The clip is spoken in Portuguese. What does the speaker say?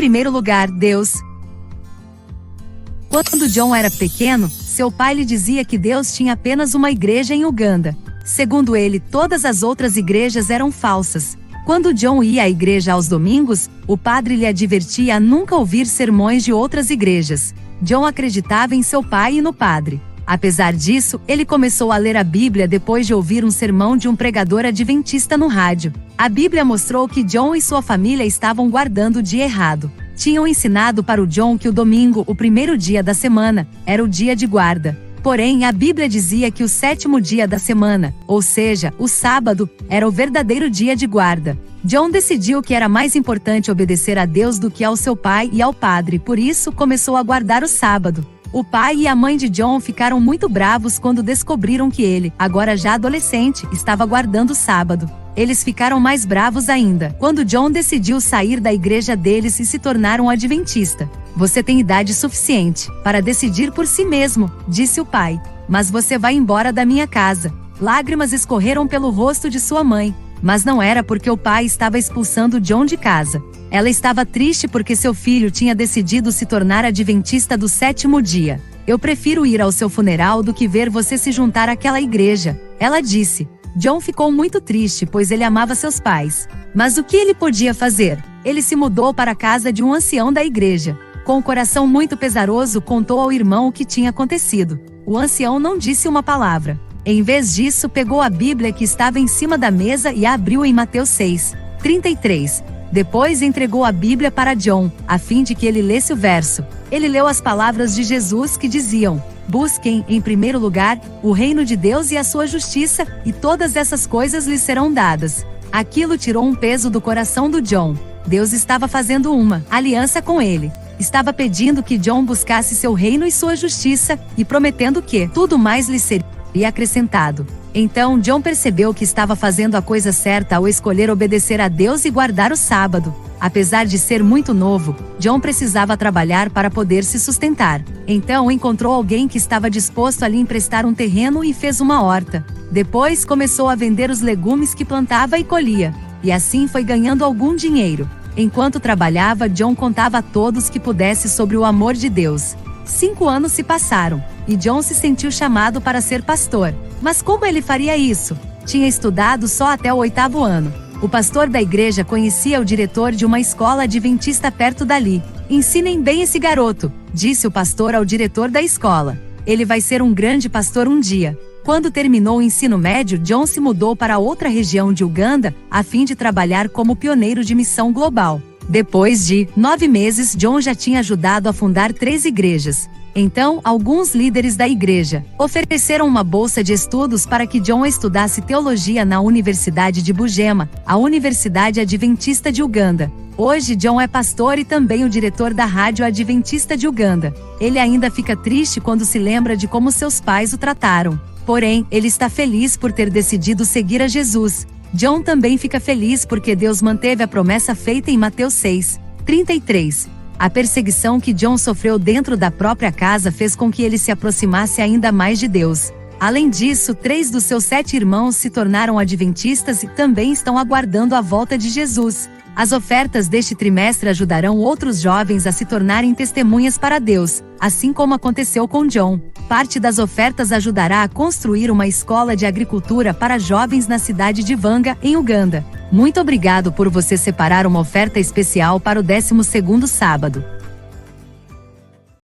primeiro lugar, Deus. Quando John era pequeno, seu pai lhe dizia que Deus tinha apenas uma igreja em Uganda. Segundo ele, todas as outras igrejas eram falsas. Quando John ia à igreja aos domingos, o padre lhe advertia a nunca ouvir sermões de outras igrejas. John acreditava em seu pai e no padre. Apesar disso, ele começou a ler a Bíblia depois de ouvir um sermão de um pregador adventista no rádio. A Bíblia mostrou que John e sua família estavam guardando o dia errado. Tinham ensinado para o John que o domingo, o primeiro dia da semana, era o dia de guarda. Porém, a Bíblia dizia que o sétimo dia da semana, ou seja, o sábado, era o verdadeiro dia de guarda. John decidiu que era mais importante obedecer a Deus do que ao seu pai e ao padre, por isso começou a guardar o sábado. O pai e a mãe de John ficaram muito bravos quando descobriram que ele, agora já adolescente, estava guardando o sábado. Eles ficaram mais bravos ainda quando John decidiu sair da igreja deles e se tornar um adventista. Você tem idade suficiente para decidir por si mesmo, disse o pai. Mas você vai embora da minha casa. Lágrimas escorreram pelo rosto de sua mãe, mas não era porque o pai estava expulsando John de casa. Ela estava triste porque seu filho tinha decidido se tornar adventista do sétimo dia. Eu prefiro ir ao seu funeral do que ver você se juntar àquela igreja, ela disse. John ficou muito triste pois ele amava seus pais. Mas o que ele podia fazer? Ele se mudou para a casa de um ancião da igreja. Com o coração muito pesaroso, contou ao irmão o que tinha acontecido. O ancião não disse uma palavra. Em vez disso, pegou a Bíblia que estava em cima da mesa e a abriu em Mateus 6:33. Depois entregou a Bíblia para John, a fim de que ele lesse o verso. Ele leu as palavras de Jesus que diziam: busquem, em primeiro lugar, o reino de Deus e a sua justiça, e todas essas coisas lhes serão dadas. Aquilo tirou um peso do coração do John. Deus estava fazendo uma aliança com ele. Estava pedindo que John buscasse seu reino e sua justiça, e prometendo que tudo mais lhe seria acrescentado. Então John percebeu que estava fazendo a coisa certa ao escolher obedecer a Deus e guardar o sábado. Apesar de ser muito novo, John precisava trabalhar para poder se sustentar. Então encontrou alguém que estava disposto a lhe emprestar um terreno e fez uma horta. Depois começou a vender os legumes que plantava e colhia. E assim foi ganhando algum dinheiro. Enquanto trabalhava, John contava a todos que pudesse sobre o amor de Deus. 5 anos se passaram, e John se sentiu chamado para ser pastor. Mas como ele faria isso? Tinha estudado só até o 8º ano. O pastor da igreja conhecia o diretor de uma escola adventista perto dali. Ensinem bem esse garoto, disse o pastor ao diretor da escola. Ele vai ser um grande pastor um dia. Quando terminou o ensino médio, John se mudou para outra região de Uganda, a fim de trabalhar como pioneiro de missão global. Depois de 9 meses, John já tinha ajudado a fundar 3 igrejas. Então, alguns líderes da igreja ofereceram uma bolsa de estudos para que John estudasse teologia na Universidade de Bugema, a Universidade Adventista de Uganda. Hoje, John é pastor e também o diretor da Rádio Adventista de Uganda. Ele ainda fica triste quando se lembra de como seus pais o trataram. Porém, ele está feliz por ter decidido seguir a Jesus. John também fica feliz porque Deus manteve a promessa feita em Mateus 6:33. A perseguição que John sofreu dentro da própria casa fez com que ele se aproximasse ainda mais de Deus. Além disso, 3 dos seus 7 irmãos se tornaram adventistas e também estão aguardando a volta de Jesus. As ofertas deste trimestre ajudarão outros jovens a se tornarem testemunhas para Deus, assim como aconteceu com John. Parte das ofertas ajudará a construir uma escola de agricultura para jovens na cidade de Vanga, em Uganda. Muito obrigado por você separar uma oferta especial para o 12º sábado.